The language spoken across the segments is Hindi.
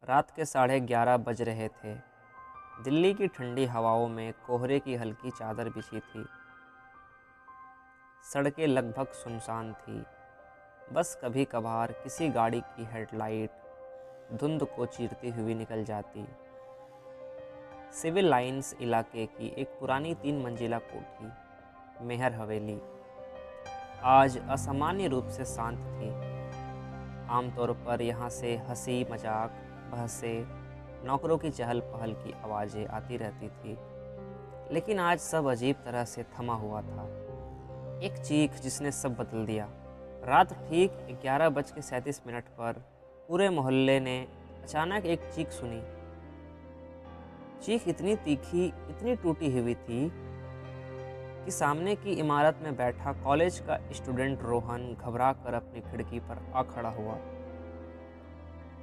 रात के 11:30 बज रहे थे। दिल्ली की ठंडी हवाओं में कोहरे की हल्की चादर बिछी थी। सड़कें लगभग सुनसान थी। बस कभी कभार किसी गाड़ी की हेडलाइट धुंध को चीरती हुई निकल जाती। सिविल लाइंस इलाके की एक पुरानी 3 मंजिला कोठी, मेहर हवेली, आज असामान्य रूप से शांत थी। आमतौर पर यहाँ से हंसी मजाक, बहसें, नौकरों की चहल पहल की आवाज़ें आती रहती थी, लेकिन आज सब अजीब तरह से थमा हुआ था। एक चीख जिसने सब बदल दिया। रात ठीक 11:37 पर पूरे मोहल्ले ने अचानक एक चीख सुनी। चीख इतनी तीखी, इतनी टूटी हुई थी कि सामने की इमारत में बैठा कॉलेज का स्टूडेंट रोहन घबरा कर अपनी खिड़की पर आ खड़ा हुआ।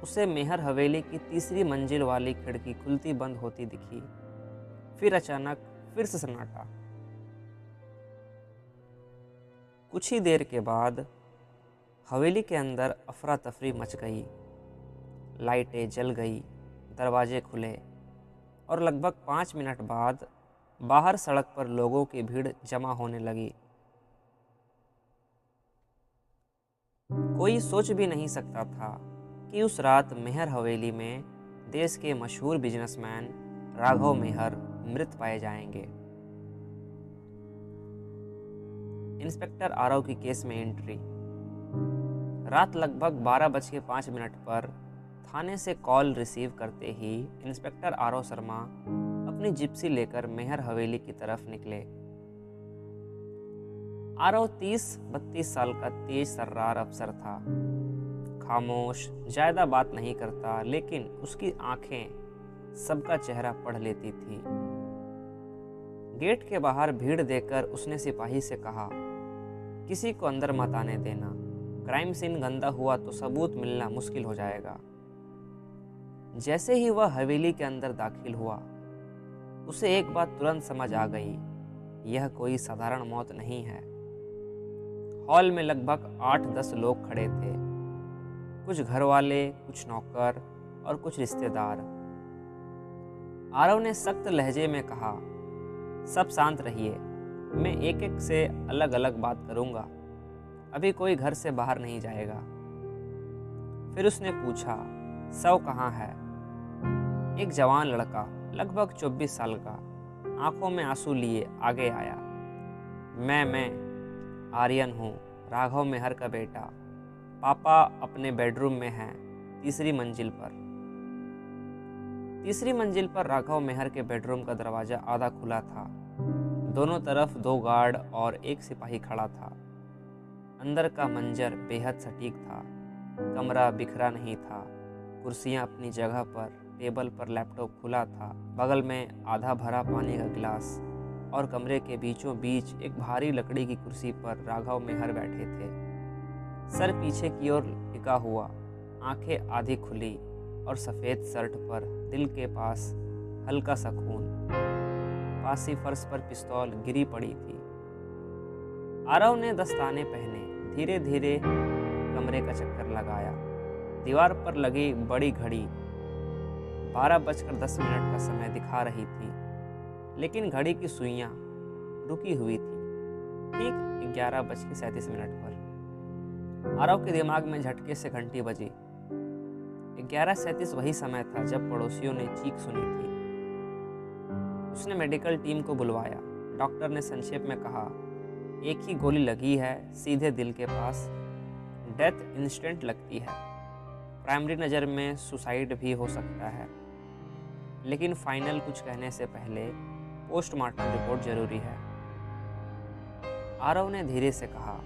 उसे मेहर हवेली की 3री मंजिल वाली खिड़की खुलती बंद होती दिखी। फिर अचानक फिर से सन्नाटा। कुछ ही देर के बाद हवेली के अंदर अफरा तफरी मच गई। लाइटें जल गई, दरवाजे खुले और लगभग 5 मिनट बाद बाहर सड़क पर लोगों की भीड़ जमा होने लगी। कोई सोच भी नहीं सकता था कि उस रात मेहर हवेली में देश के मशहूर बिजनेसमैन राघव मेहर मृत पाए जाएंगे। इंस्पेक्टर आरव की केस में एंट्री। रात लगभग 12:05 पर थाने से कॉल रिसीव करते ही इंस्पेक्टर आरव शर्मा अपनी जिप्सी लेकर मेहर हवेली की तरफ निकले। आरव 30-32 साल का तेज तर्रार अफसर था। खामोश, ज्यादा बात नहीं करता, लेकिन उसकी आंखें सबका चेहरा पढ़ लेती थी। गेट के बाहर भीड़ देखकर उसने सिपाही से कहा, किसी को अंदर मत आने देना। क्राइम सीन गंदा हुआ तो सबूत मिलना मुश्किल हो जाएगा। जैसे ही वह हवेली के अंदर दाखिल हुआ, उसे एक बात तुरंत समझ आ गई, यह कोई साधारण मौत नहीं है। हॉल में लगभग 8-10 लोग खड़े थे, कुछ घर वाले, कुछ नौकर और कुछ रिश्तेदार। आरव ने सख्त लहजे में कहा, सब शांत रहिए, मैं एक एक से अलग अलग बात करूंगा, अभी कोई घर से बाहर नहीं जाएगा। फिर उसने पूछा, शव कहाँ है? एक जवान लड़का लगभग 24 साल का, आंखों में आंसू लिए आगे आया। मैं आर्यन हूँ, राघव मेहर का बेटा। पापा अपने बेडरूम में हैं, 3री मंजिल पर। 3री मंजिल पर राघव मेहर के बेडरूम का दरवाजा आधा खुला था। दोनों तरफ 2 गार्ड और एक सिपाही खड़ा था। अंदर का मंजर बेहद सटीक था। कमरा बिखरा नहीं था, कुर्सियां अपनी जगह पर, टेबल पर लैपटॉप खुला था, बगल में आधा भरा पानी का गिलास, और कमरे के बीचों बीच एक भारी लकड़ी की कुर्सी पर राघव मेहर बैठे थे, सर पीछे की ओर टिका हुआ, आंखें आधी खुली और सफ़ेद शर्ट पर दिल के पास हल्का सा खून। पासी फर्श पर पिस्तौल गिरी पड़ी थी। आरव ने दस्ताने पहने, धीरे धीरे कमरे का चक्कर लगाया। दीवार पर लगी बड़ी घड़ी 12:10 का समय दिखा रही थी, लेकिन घड़ी की सुइयां रुकी हुई थी ठीक 11:37 पर। आरव के दिमाग में झटके से घंटी बजी। 11:37 वही समय था जब पड़ोसियों ने चीख सुनी थी। उसने मेडिकल टीम को बुलवाया। डॉक्टर ने संक्षेप में कहा, एक ही गोली लगी है, सीधे दिल के पास, डेथ इंस्टेंट लगती है। प्राइमरी नज़र में सुसाइड भी हो सकता है, लेकिन फाइनल कुछ कहने से पहले पोस्टमार्टम रिपोर्ट जरूरी है। आरव ने धीरे से कहा,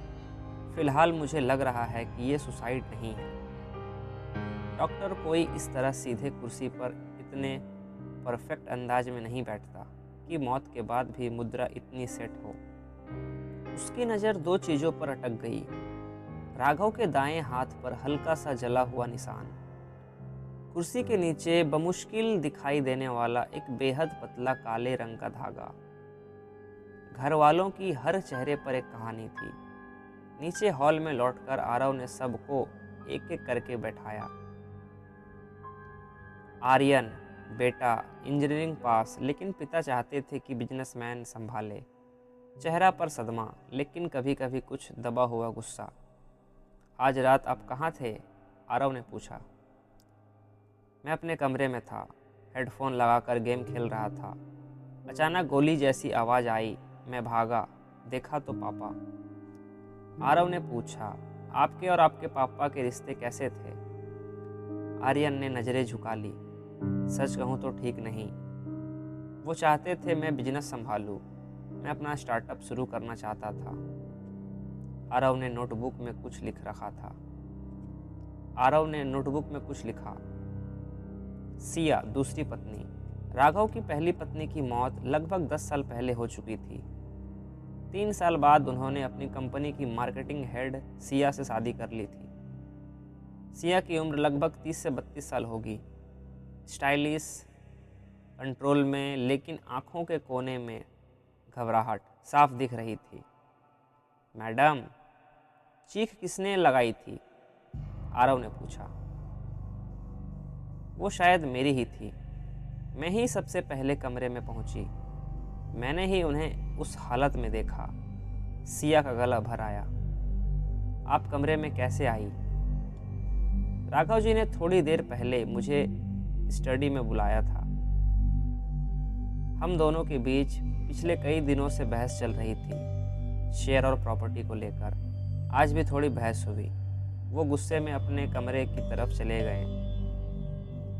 फिलहाल मुझे लग रहा है कि ये सुसाइड नहीं है। डॉक्टर कोई इस तरह सीधे कुर्सी पर इतने परफेक्ट अंदाज में नहीं बैठता कि मौत के बाद भी मुद्रा इतनी सेट हो। उसकी नज़र 2 चीज़ों पर अटक गई। राघव के दाएं हाथ पर हल्का सा जला हुआ निशान, कुर्सी के नीचे बमुश्किल दिखाई देने वाला एक बेहद पतला काले रंग का धागा। घर वालों की हर चेहरे पर एक कहानी थी। नीचे हॉल में लौटकर आरव ने सबको एक एक करके बैठाया। आर्यन, बेटा इंजीनियरिंग पास, लेकिन पिता चाहते थे कि बिजनेसमैन संभाले। चेहरा पर सदमा, लेकिन कभी कभी कुछ दबा हुआ गुस्सा। आज रात आप कहाँ थे? आरव ने पूछा। मैं अपने कमरे में था, हेडफोन लगाकर गेम खेल रहा था। अचानक गोली जैसी आवाज़ आई। मैं भागा, देखा तो पापा। आरव ने पूछा, आपके और आपके पापा के रिश्ते कैसे थे? आर्यन ने नज़रें झुका ली। सच कहूँ तो ठीक नहीं। वो चाहते थे मैं बिजनेस संभालूं। मैं अपना स्टार्टअप शुरू करना चाहता था। आरव ने नोटबुक में कुछ लिखा। सिया, दूसरी पत्नी। राघव की पहली पत्नी की मौत लगभग 10 साल पहले हो चुकी थी। 3 साल बाद उन्होंने अपनी कंपनी की मार्केटिंग हेड सिया से शादी कर ली थी। सिया की उम्र लगभग 30 से 32 साल होगी। स्टाइलिश, कंट्रोल में, लेकिन आंखों के कोने में घबराहट साफ दिख रही थी। मैडम, चीख किसने लगाई थी? आरव ने पूछा। वो शायद मेरी ही थी। मैं ही सबसे पहले कमरे में पहुंची। मैंने ही उन्हें उस हालत में देखा। सिया का गला भर आया। आप कमरे में कैसे आई? राघव जी ने थोड़ी देर पहले मुझे स्टडी में बुलाया था। हम दोनों के बीच पिछले कई दिनों से बहस चल रही थी, शेयर और प्रॉपर्टी को लेकर। आज भी थोड़ी बहस हुई। वो गुस्से में अपने कमरे की तरफ चले गए।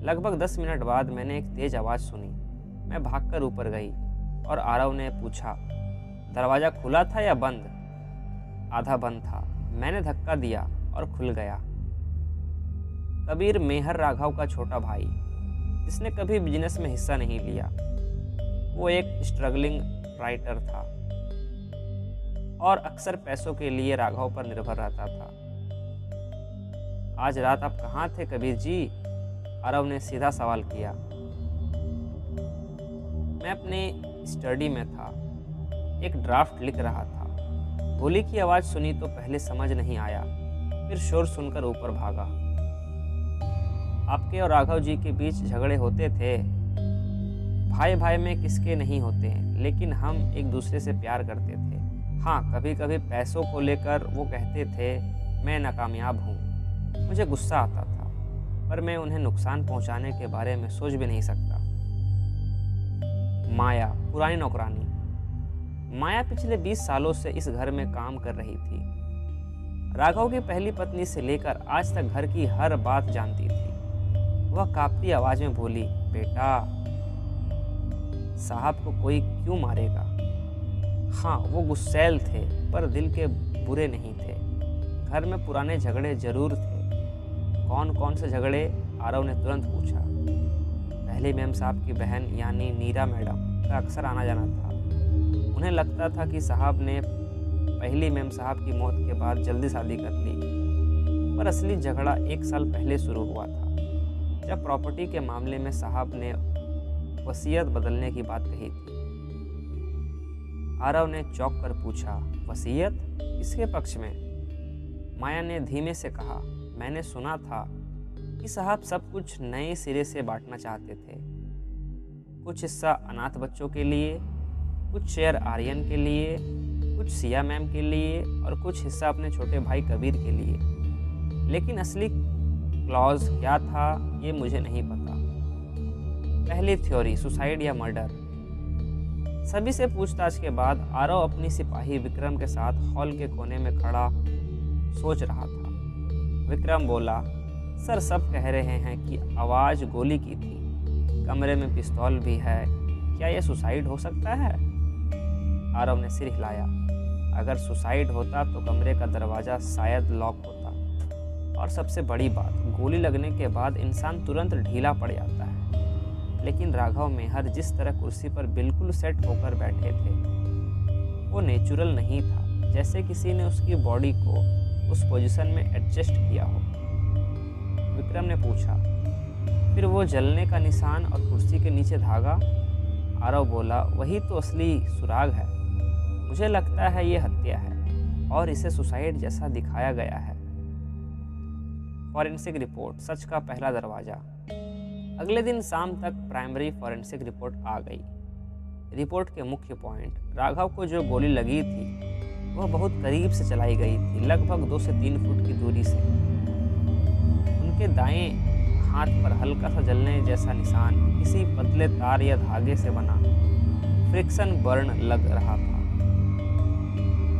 लगभग 10 मिनट बाद मैंने एक तेज आवाज़ सुनी। मैं भागकर ऊपर गई और आरव ने पूछा, दरवाज़ा खुला था या बंद? आधा बंद था। मैंने धक्का दिया और खुल गया। कबीर मेहर राघव का छोटा भाई, जिसने कभी बिजनेस में हिस्सा नहीं लिया। वो एक स्ट्रगलिंग राइटर था और अक्सर पैसों के लिए राघव पर निर्भर रहता था। आज रात आप कहाँ थे कबीर जी? आरव ने सीधा सवाल किया। मैं अपने स्टडी में था, एक ड्राफ्ट लिख रहा था। गोली की आवाज़ सुनी तो पहले समझ नहीं आया, फिर शोर सुनकर ऊपर भागा। आपके और राघव जी के बीच झगड़े होते थे? भाई भाई में किसके नहीं होते हैं, लेकिन हम एक दूसरे से प्यार करते थे। हाँ, कभी कभी पैसों को लेकर वो कहते थे मैं नाकामयाब हूँ। मुझे गुस्सा आता था, पर मैं उन्हें नुकसान पहुँचाने के बारे में सोच भी नहीं सकता। माया, पुरानी नौकरानी। माया पिछले 20 सालों से इस घर में काम कर रही थी। राघव की पहली पत्नी से लेकर आज तक घर की हर बात जानती थी। वह कांपती आवाज में बोली, बेटा, साहब को कोई क्यों मारेगा? हाँ, वो गुस्सैल थे, पर दिल के बुरे नहीं थे। घर में पुराने झगड़े जरूर थे। कौन कौन से झगड़े? आरव ने तुरंत पूछा। पहले मैम साहब की बहन यानी नीरा मैडम का अक्सर आना जाना था। उन्हें लगता था कि साहब ने पहली मैम साहब की मौत के बाद जल्दी शादी कर ली, पर असली झगड़ा 1 साल पहले शुरू हुआ था, जब प्रॉपर्टी के मामले में साहब ने वसीयत बदलने की बात कही थी। आरव ने चौंक कर पूछा, वसीयत? किसके पक्ष में? माया ने धीमे से कहा, मैंने सुना था कि साहब सब कुछ नए सिरे से बांटना चाहते थे। कुछ हिस्सा अनाथ बच्चों के लिए, कुछ शेयर आर्यन के लिए, कुछ सिया मैम के लिए और कुछ हिस्सा अपने छोटे भाई कबीर के लिए। लेकिन असली क्लॉज क्या था ये मुझे नहीं पता। पहली थ्योरी, सुसाइड या मर्डर। सभी से पूछताछ के बाद आरव अपनी सिपाही विक्रम के साथ हॉल के कोने में खड़ा सोच रहा था। विक्रम बोला, सर सब कह रहे हैं कि आवाज़ गोली की थी, कमरे में पिस्तौल भी है, क्या यह सुसाइड हो सकता है? आरव ने सिर हिलाया। अगर सुसाइड होता तो कमरे का दरवाज़ा शायद लॉक होता, और सबसे बड़ी बात, गोली लगने के बाद इंसान तुरंत ढीला पड़ जाता है। लेकिन राघव मेहर जिस तरह कुर्सी पर बिल्कुल सेट होकर बैठे थे, वो नेचुरल नहीं था, जैसे किसी ने उसकी बॉडी को उस पोजीशन में एडजस्ट किया हो। विक्रम ने पूछा, फिर वो जलने का निशान और कुर्सी के नीचे धागा? आरव बोला, वही तो असली सुराग है। मुझे लगता है ये हत्या है और इसे सुसाइड जैसा दिखाया गया है। फॉरेंसिक रिपोर्ट, सच का पहला दरवाजा। अगले दिन शाम तक प्राइमरी फॉरेंसिक रिपोर्ट आ गई। रिपोर्ट के मुख्य पॉइंट: राघव को जो गोली लगी थी वह बहुत करीब से चलाई गई थी, लगभग 2 से 3 फुट की दूरी से। उनके दाएं हाथ पर हल्का सा जलने जैसा निशान किसी पतले तार या धागे से बना फ्रिक्शन बर्न लग रहा था।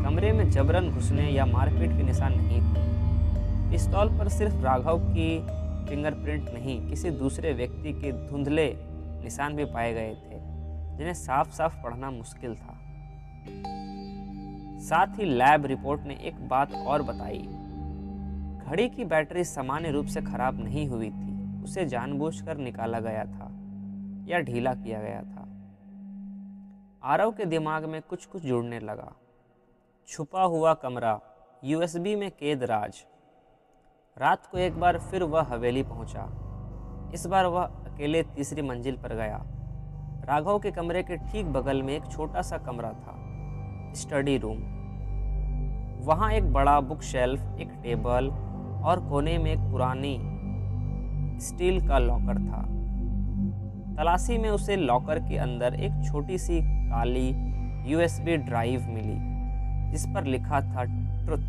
कमरे में जबरन घुसने या मारपीट के निशान नहीं थे। पिस्तौल पर सिर्फ राघव की फिंगरप्रिंट नहीं, किसी दूसरे व्यक्ति के धुंधले निशान भी पाए गए थे, जिन्हें साफ साफ पढ़ना मुश्किल था। साथ ही लैब रिपोर्ट ने एक बात और बताई: घड़ी की बैटरी सामान्य रूप से खराब नहीं हुई थी, उसे जानबूझकर निकाला गया था या ढीला किया गया था। आरव के दिमाग में कुछ कुछ जुड़ने लगा। छुपा हुआ कमरा, यूएसबी में कैद राज। रात को एक बार फिर वह हवेली पहुंचा। इस बार वह अकेले तीसरी मंजिल पर गया। राघव के कमरे के ठीक बगल में एक छोटा सा कमरा था, स्टडी रूम। वहाँ एक बड़ा बुक शेल्फ, एक टेबल और कोने में एक पुरानी स्टील का लॉकर था। तलाशी में उसे लॉकर के अंदर एक छोटी सी काली यूएसबी ड्राइव मिली, जिस पर लिखा था ट्रुथ।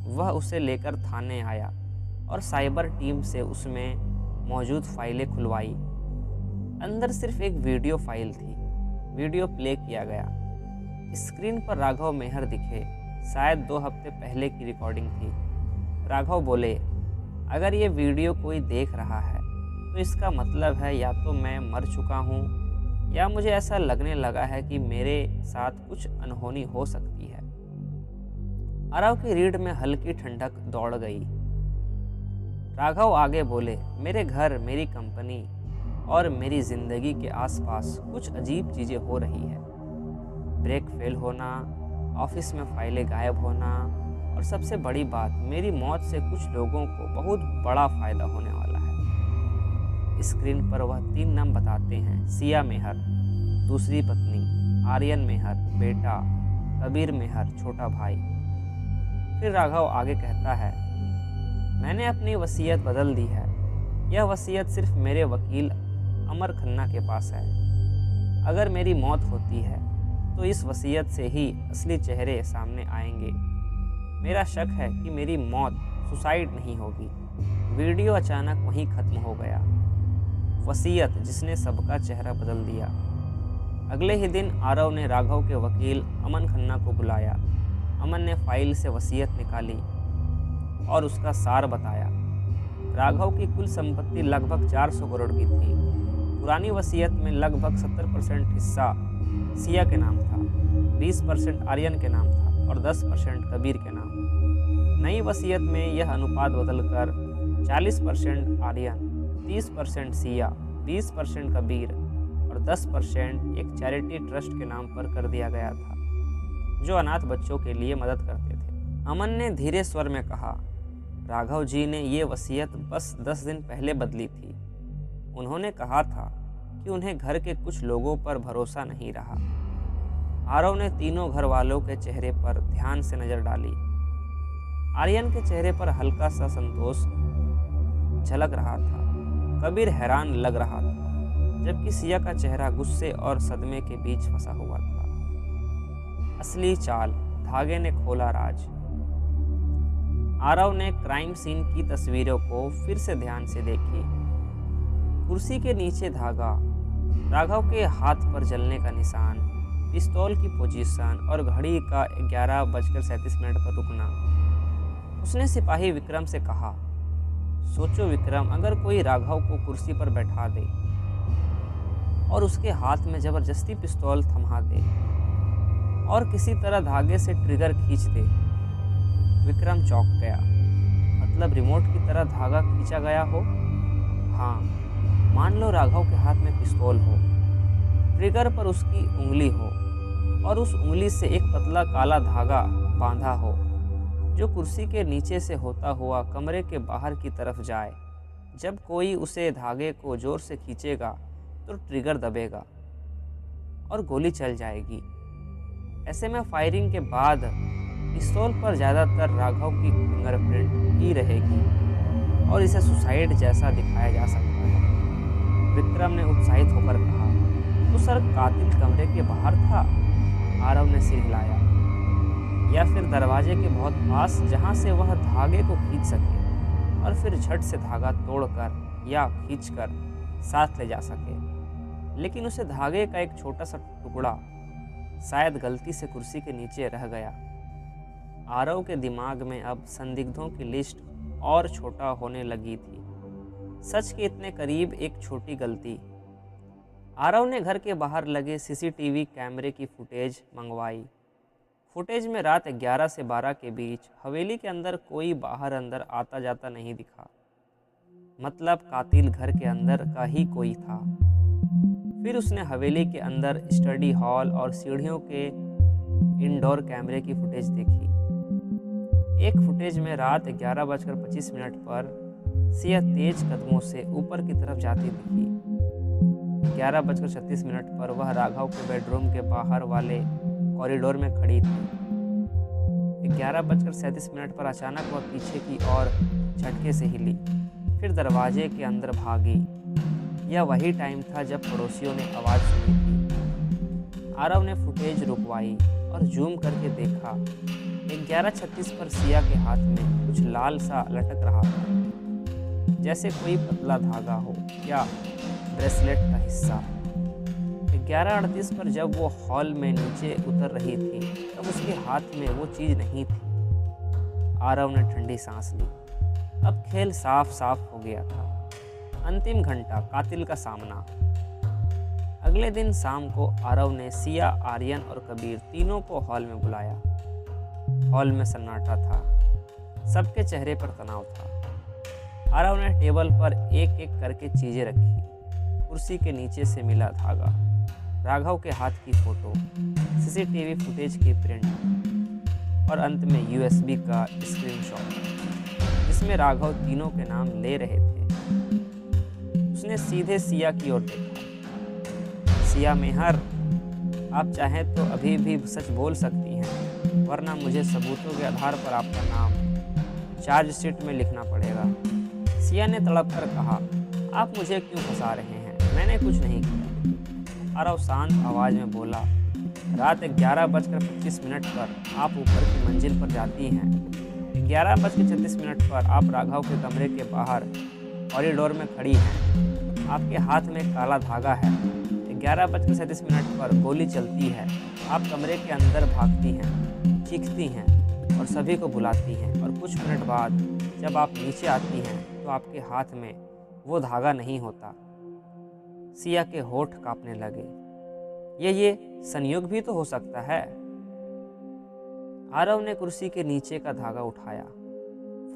वह उसे लेकर थाने आया और साइबर टीम से उसमें मौजूद फाइलें खुलवाई। अंदर सिर्फ एक वीडियो फाइल थी। वीडियो प्ले किया गया। स्क्रीन पर राघव मेहर दिखे, शायद 2 हफ्ते पहले की रिकॉर्डिंग थी। राघव बोले, अगर ये वीडियो कोई देख रहा है तो इसका मतलब है या तो मैं मर चुका हूँ या मुझे ऐसा लगने लगा है कि मेरे साथ कुछ अनहोनी हो सकती है। आरव की रीढ़ में हल्की ठंडक दौड़ गई। राघव आगे बोले, मेरे घर, मेरी कंपनी और मेरी जिंदगी के आसपास कुछ अजीब चीज़ें हो रही है। ब्रेक फेल होना, ऑफिस में फाइलें गायब होना और सबसे बड़ी बात, मेरी मौत से कुछ लोगों को बहुत बड़ा फायदा होने वाला है। स्क्रीन पर वह 3 नाम बताते हैं: सिया मेहर, दूसरी पत्नी, आर्यन मेहर, बेटा, कबीर मेहर, छोटा भाई। फिर राघव आगे कहता है, मैंने अपनी वसीयत बदल दी है। यह वसीयत सिर्फ मेरे वकील अमर खन्ना के पास है। अगर मेरी मौत होती है तो इस वसीयत से ही असली चेहरे सामने आएंगे। मेरा शक है कि मेरी मौत सुसाइड नहीं होगी। वीडियो अचानक वहीं खत्म हो गया। वसीयत जिसने सबका चेहरा बदल दिया। अगले ही दिन आरव ने राघव के वकील अमन खन्ना को बुलाया। अमन ने फाइल से वसीयत निकाली और उसका सार बताया। राघव की कुल संपत्ति लगभग 400 करोड़ की थी। पुरानी वसीयत में लगभग 70% हिस्सा सिया के नाम था, 20% आर्यन के नाम था और 10% कबीर के नाम। नई वसीयत में यह अनुपात बदलकर 40% आर्यन, 30% सिया, 20% कबीर और 10% एक चैरिटी ट्रस्ट के नाम पर कर दिया गया था, जो अनाथ बच्चों के लिए मदद करते थे। अमन ने धीरे स्वर में कहा, राघव जी ने ये वसीयत बस 10 दिन पहले बदली थी। उन्होंने कहा था कि उन्हें घर के कुछ लोगों पर भरोसा नहीं रहा। आरव ने तीनों घर वालों के चेहरे पर ध्यान से नजर डाली। आर्यन के चेहरे पर हल्का सा संतोष झलक रहा था। कबीर हैरान लग रहा था, जबकि सिया का चेहरा गुस्से और सदमे के बीच फंसा हुआ था। असली चाल, धागे ने खोला राज। आरव ने क्राइम सीन की तस्वीरों को फिर से ध्यान से देखी। कुर्सी के नीचे धागा, राघव के हाथ पर जलने का निशान, पिस्तौल की पोजीशन और घड़ी का 11:37 पर रुकना। उसने सिपाही विक्रम से कहा, सोचो विक्रम, अगर कोई राघव को कुर्सी पर बैठा दे और उसके हाथ में जबरदस्ती पिस्तौल थमा दे और किसी तरह धागे से ट्रिगर खींच दे। विक्रम चौंक गया। मतलब रिमोट की तरह धागा खींचा गया हो? हाँ, मान लो राघव के हाथ में पिस्तौल हो, ट्रिगर पर उसकी उंगली हो और उस उंगली से एक पतला काला धागा बांधा हो, जो कुर्सी के नीचे से होता हुआ कमरे के बाहर की तरफ जाए। जब कोई उसे धागे को जोर से खींचेगा तो ट्रिगर दबेगा और गोली चल जाएगी। ऐसे में फायरिंग के बाद पिस्तौल पर ज़्यादातर राघव की फिंगरप्रिंट ही रहेगी और इसे सुसाइड जैसा दिखाया जा सकता है। विक्रम ने उत्साहित होकर कहा, तो सर कातिल कमरे के बाहर था? आरव ने सिर हिलाया। या फिर दरवाजे के बहुत पास, जहां से वह धागे को खींच सके और फिर झट से धागा तोड़कर या खींचकर साथ ले जा सके। लेकिन उसे धागे का एक छोटा सा टुकड़ा शायद गलती से कुर्सी के नीचे रह गया। आरव के दिमाग में अब संदिग्धों की लिस्ट और छोटा होने लगी थी। सच के इतने करीब एक छोटी गलती। आरव ने घर के बाहर लगे सीसीटीवी कैमरे की फुटेज मंगवाई। फुटेज में रात 11 से 12 के बीच हवेली के अंदर कोई बाहर अंदर आता जाता नहीं दिखा। मतलब कातिल घर के अंदर का ही कोई था। फिर उसने हवेली के अंदर स्टडी हॉल और सीढ़ियों के इंडोर कैमरे की फुटेज देखी। एक फुटेज में रात 11:25 पर सिया तेज कदमों से ऊपर की तरफ जाती दिखी। 11:36 पर वह राघव के बेडरूम के बाहर वाले कॉरिडोर में खड़ी थी। 11:37 पर अचानक वह पीछे की ओर झटके से हिली, फिर दरवाजे के अंदर भागी। यह वही टाइम था जब पड़ोसियों ने आवाज़ सुनी थी। आरव ने फुटेज रुकवाई और जूम करके देखा। 11:36 पर सिया के हाथ में कुछ लाल सा लटक रहा था, जैसे कोई पतला धागा हो या ब्रेसलेट का हिस्सा। 11:38 पर जब वो हॉल में नीचे उतर रही थी तब उसके हाथ में वो चीज़ नहीं थी। आरव ने ठंडी सांस ली। अब खेल साफ साफ हो गया था। अंतिम घंटा, कातिल का सामना। अगले दिन शाम को आरव ने सिया, आर्यन और कबीर तीनों को हॉल में बुलाया। हॉल में सन्नाटा था। सबके चेहरे पर तनाव था। आरव ने टेबल पर एक एक करके चीजें रखी। कुर्सी के नीचे से मिला धागा, राघव के हाथ की फोटो, सीसीटीवी फुटेज की प्रिंट और अंत में यूएसबी का स्क्रीनशॉट जिसमें राघव तीनों के नाम ले रहे थे। उसने सीधे सिया की ओर देखा। सिया मेहर, आप चाहें तो अभी भी सच बोल सकती हैं, वरना मुझे सबूतों के आधार पर आपका नाम चार्जशीट में लिखना पड़ेगा। सिया ने तड़प कर कहा, आप मुझे क्यों फंसा रहे हैं? मैंने कुछ नहीं किया। आरव शांत आवाज में बोला, रात 11:25 पर आप ऊपर की मंजिल पर जाती हैं। 11:36 पर आप राघव के कमरे के बाहर कॉरिडोर में खड़ी हैं। आपके हाथ में काला धागा है। 11:37 पर गोली चलती है। आप कमरे के अंदर भागती हैं, चीखती हैं और सभी को बुलाती हैं, और कुछ मिनट बाद जब आप नीचे आती हैं तो आपके हाथ में वो धागा नहीं होता। सिया के होठ कांपने लगे। ये संयोग भी तो हो सकता है। आरव ने कुर्सी के नीचे का धागा उठाया।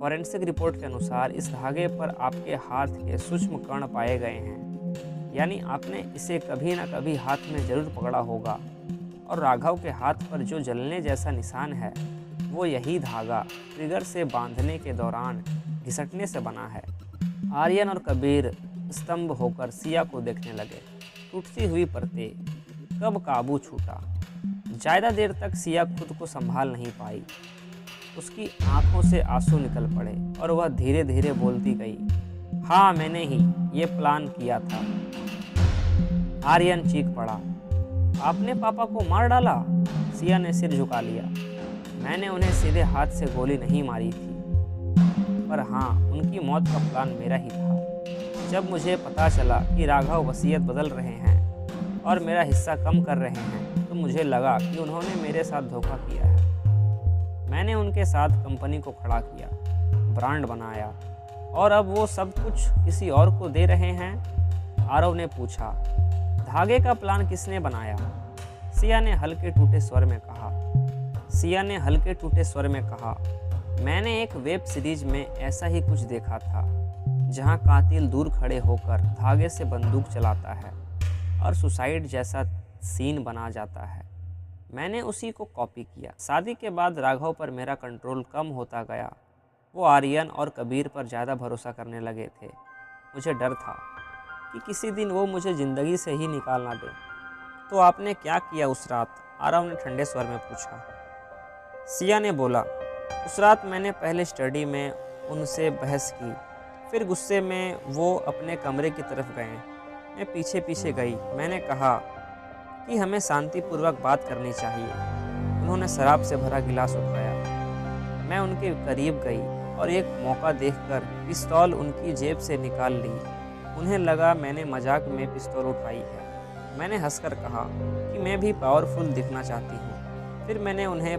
फॉरेंसिक रिपोर्ट के अनुसार इस धागे पर आपके हाथ के सूक्ष्म कण पाए गए हैं, यानी आपने इसे कभी ना कभी हाथ में जरूर पकड़ा होगा। और राघव के हाथ पर जो जलने जैसा निशान है वो यही धागा ट्रिगर से बांधने के दौरान घिसटने से बना है। आर्यन और कबीर स्तंभ होकर सिया को देखने लगे। टूटती हुई परतें, कब काबू छूटा। ज़्यादा देर तक सिया खुद को संभाल नहीं पाई। उसकी आंखों से आंसू निकल पड़े और वह धीरे धीरे बोलती गई, हाँ मैंने ही ये प्लान किया था। आर्यन चीख पड़ा, आपने पापा को मार डाला? सिया ने सिर झुका लिया। मैंने उन्हें सीधे हाथ से गोली नहीं मारी थी, पर हाँ उनकी मौत का प्लान मेरा ही था। जब मुझे पता चला कि राघव वसीयत बदल रहे हैं और मेरा हिस्सा कम कर रहे हैं तो मुझे लगा कि उन्होंने मेरे साथ धोखा किया है। मैंने उनके साथ कंपनी को खड़ा किया, ब्रांड बनाया, और अब वो सब कुछ किसी और को दे रहे हैं। आरव ने पूछा, धागे का प्लान किसने बनाया? सिया ने हल्के टूटे स्वर में कहा, मैंने एक वेब सीरीज में ऐसा ही कुछ देखा था, जहां कातिल दूर खड़े होकर धागे से बंदूक चलाता है और सुसाइड जैसा सीन बना जाता है। मैंने उसी को कॉपी किया। शादी के बाद राघव पर मेरा कंट्रोल कम होता गया। वो आर्यन और कबीर पर ज़्यादा भरोसा करने लगे थे। मुझे डर था कि किसी दिन वो मुझे ज़िंदगी से ही निकाल ना दे। तो आपने क्या किया उस रात? आरव ने ठंडे स्वर में पूछा। सिया ने बोला, उस रात मैंने पहले स्टडी में उनसे बहस की, फिर गुस्से में वो अपने कमरे की तरफ गए। मैं पीछे पीछे गई। मैंने कहा कि हमें शांतिपूर्वक बात करनी चाहिए। उन्होंने शराब से भरा गिलास उठाया। मैं उनके करीब गई और एक मौका देखकर पिस्तौल उनकी जेब से निकाल ली। उन्हें लगा मैंने मजाक में पिस्तौल उठाई है। मैंने हंसकर कहा कि मैं भी पावरफुल दिखना चाहती हूँ। फिर मैंने उन्हें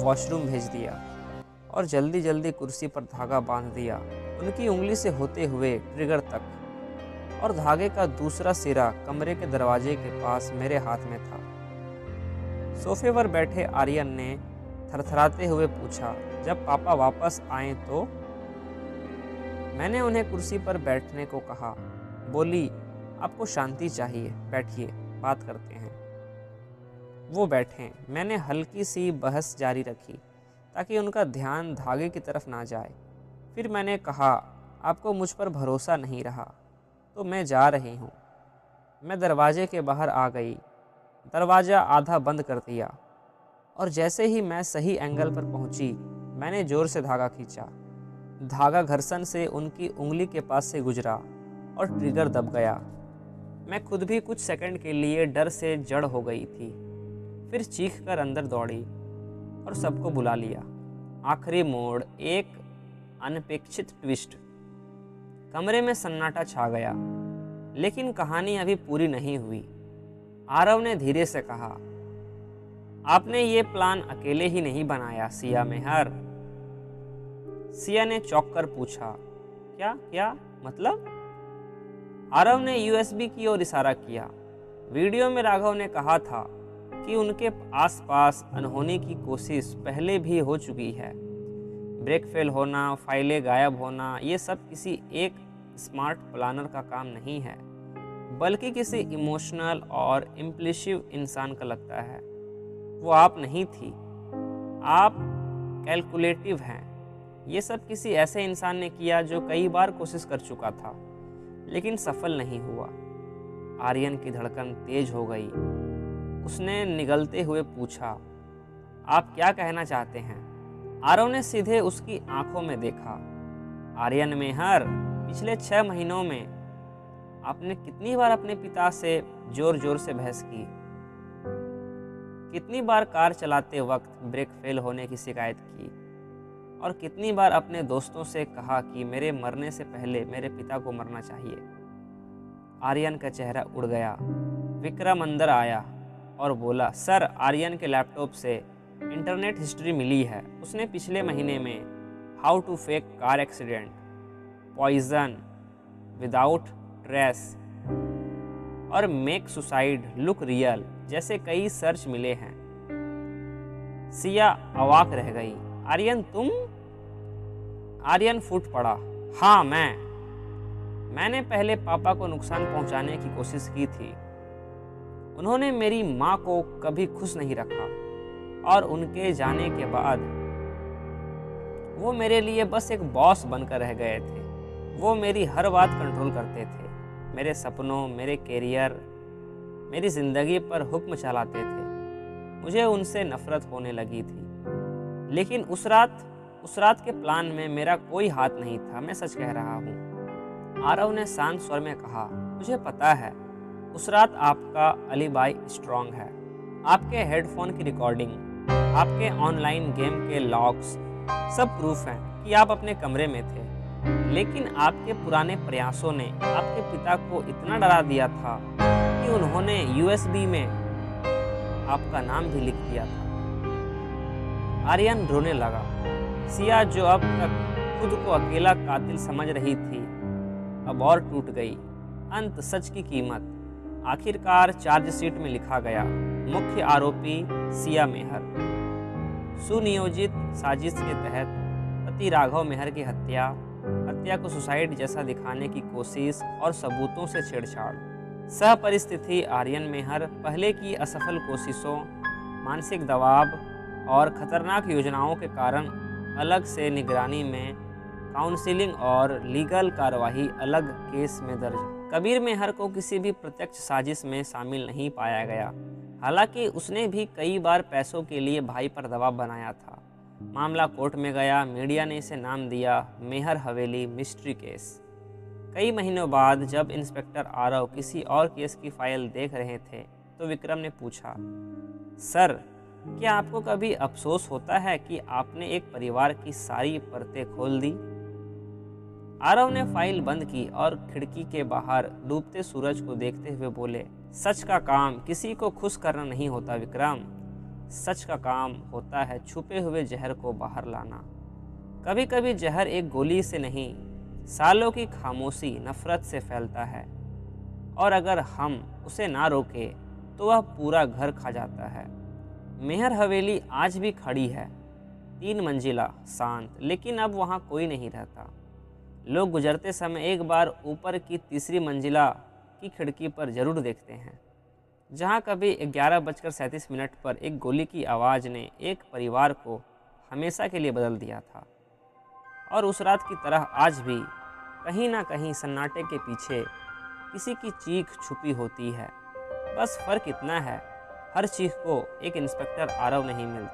वॉशरूम भेज दिया और जल्दी जल्दी कुर्सी पर धागा बांध दिया, उनकी उंगली से होते हुए ट्रिगर तक, और धागे का दूसरा सिरा कमरे के दरवाजे के पास मेरे हाथ में था। सोफे पर बैठे आर्यन ने थरथराते हुए पूछा, जब पापा वापस आए तो? मैंने उन्हें कुर्सी पर बैठने को कहा। बोली, आपको शांति चाहिए, बैठिए, बात करते हैं। वो बैठे। मैंने हल्की सी बहस जारी रखी ताकि उनका ध्यान धागे की तरफ ना जाए। फिर मैंने कहा, आपको मुझ पर भरोसा नहीं रहा तो मैं जा रही हूँ। मैं दरवाजे के बाहर आ गई, दरवाज़ा आधा बंद कर दिया और जैसे ही मैं सही एंगल पर पहुँची, मैंने ज़ोर से धागा खींचा। धागा घर्षण से उनकी उंगली के पास से गुजरा और ट्रिगर दब गया। मैं खुद भी कुछ सेकंड के लिए डर से जड़ हो गई थी। फिर चीख कर अंदर दौड़ी और सबको बुला लिया। आखिरी मोड़, एक अनपेक्षित ट्विस्ट। कमरे में सन्नाटा छा गया, लेकिन कहानी अभी पूरी नहीं हुई। आरव ने धीरे से कहा, आपने ये प्लान अकेले ही नहीं बनाया सिया मेहर। सिया ने चौंक कर पूछा, क्या क्या मतलब? आरव ने यूएसबी की ओर इशारा किया। वीडियो में राघव ने कहा था कि उनके आसपास अनहोनी की कोशिश पहले भी हो चुकी है। ब्रेक फेल होना, फाइलें गायब होना, ये सब किसी एक स्मार्ट प्लानर का काम नहीं है, बल्कि किसी इमोशनल और इम्पल्सिव इंसान का लगता है। वो आप नहीं थी, आप कैलकुलेटिव हैं। ये सब किसी ऐसे इंसान ने किया जो कई बार कोशिश कर चुका था, लेकिन सफल नहीं हुआ। आर्यन की धड़कन तेज हो गई। उसने निगलते हुए पूछा, आप क्या कहना चाहते हैं? आरव ने सीधे उसकी आंखों में देखा। आर्यन मेहर, पिछले 6 महीनों में आपने कितनी बार अपने पिता से जोर जोर से बहस की? कितनी बार कार चलाते वक्त ब्रेक फेल होने की शिकायत की? और कितनी बार अपने दोस्तों से कहा कि मेरे मरने से पहले मेरे पिता को मरना चाहिए? आर्यन का चेहरा उड़ गया। विक्रम अंदर आया और बोला, सर, आर्यन के लैपटॉप से इंटरनेट हिस्ट्री मिली है। उसने पिछले महीने में how to fake car accident, poison without trace और मेक सुसाइड लुक रियल जैसे कई सर्च मिले हैं। सिया अवाक रह गई। आर्यन, तुम? आर्यन फूट पड़ा। हाँ, मैंने पहले पापा को नुकसान पहुंचाने की कोशिश की थी। उन्होंने मेरी माँ को कभी खुश नहीं रखा और उनके जाने के बाद वो मेरे लिए बस एक बॉस बनकर रह गए थे। वो मेरी हर बात कंट्रोल करते थे, मेरे सपनों, मेरे कैरियर, मेरी ज़िंदगी पर हुक्म चलाते थे। मुझे उनसे नफरत होने लगी थी। लेकिन उस रात के प्लान में मेरा कोई हाथ नहीं था, मैं सच कह रहा हूँ। आरव ने शांत स्वर में कहा, मुझे पता है उस रात आपका अलीबाई स्ट्रांग है। आपके हेडफोन की रिकॉर्डिंग, आपके ऑनलाइन गेम के लॉग्स, सब प्रूफ हैं कि आप अपने कमरे में थे। लेकिन आपके पुराने प्रयासों ने आपके पिता को इतना डरा दिया था कि उन्होंने यूएसबी में आपका नाम भी लिख दिया था। आर्यन रोने लगा। सिया, जो अब तक खुद को अकेला कातिल समझ रही थी, अब और टूट गई। अंत, सच की कीमत। आखिरकार चार्जशीट में लिखा गया, मुख्य आरोपी सिया मेहर। सुनियोजित साजिश के तहत पति राघव मेहर की हत्या को सुसाइड जैसा दिखाने की कोशिश और सबूतों से छेड़छाड़। सह परिस्थिति आर्यन मेहर पहले की असफल कोशिशों, मानसिक दबाव और खतरनाक योजनाओं के कारण अलग से निगरानी में, काउंसिलिंग और लीगल कार्यवाही अलग केस में दर्ज। कबीर मेहर को किसी भी प्रत्यक्ष साजिश में शामिल नहीं पाया गया, हालांकि उसने भी कई बार पैसों के लिए भाई पर दबाव बनाया था। मामला कोर्ट में गया। मीडिया ने इसे नाम दिया मेहर हवेली मिस्ट्री केस। कई महीनों बाद जब इंस्पेक्टर आरव किसी और केस की फाइल देख रहे थे तो विक्रम ने पूछा, सर, क्या आपको कभी अफसोस होता है कि आपने एक परिवार की सारी परतें खोल दी? आरव ने फाइल बंद की और खिड़की के बाहर डूबते सूरज को देखते हुए बोले, सच का काम किसी को खुश करना नहीं होता विक्रम। सच का काम होता है छुपे हुए जहर को बाहर लाना। कभी कभी जहर एक गोली से नहीं, सालों की खामोशी नफरत से फैलता है, और अगर हम उसे ना रोके तो वह पूरा घर खा जाता है। मेहर हवेली आज भी खड़ी है, 3 मंजिला, शांत, लेकिन अब वहाँ कोई नहीं रहता। लोग गुजरते समय एक बार ऊपर की 3री मंजिला की खिड़की पर जरूर देखते हैं, जहाँ कभी 11:37 पर एक गोली की आवाज़ ने एक परिवार को हमेशा के लिए बदल दिया था। और उस रात की तरह आज भी कहीं ना कहीं सन्नाटे के पीछे किसी की चीख छुपी होती है। बस फर्क इतना है, हर चीख को एक इंस्पेक्टर आरव नहीं मिलता।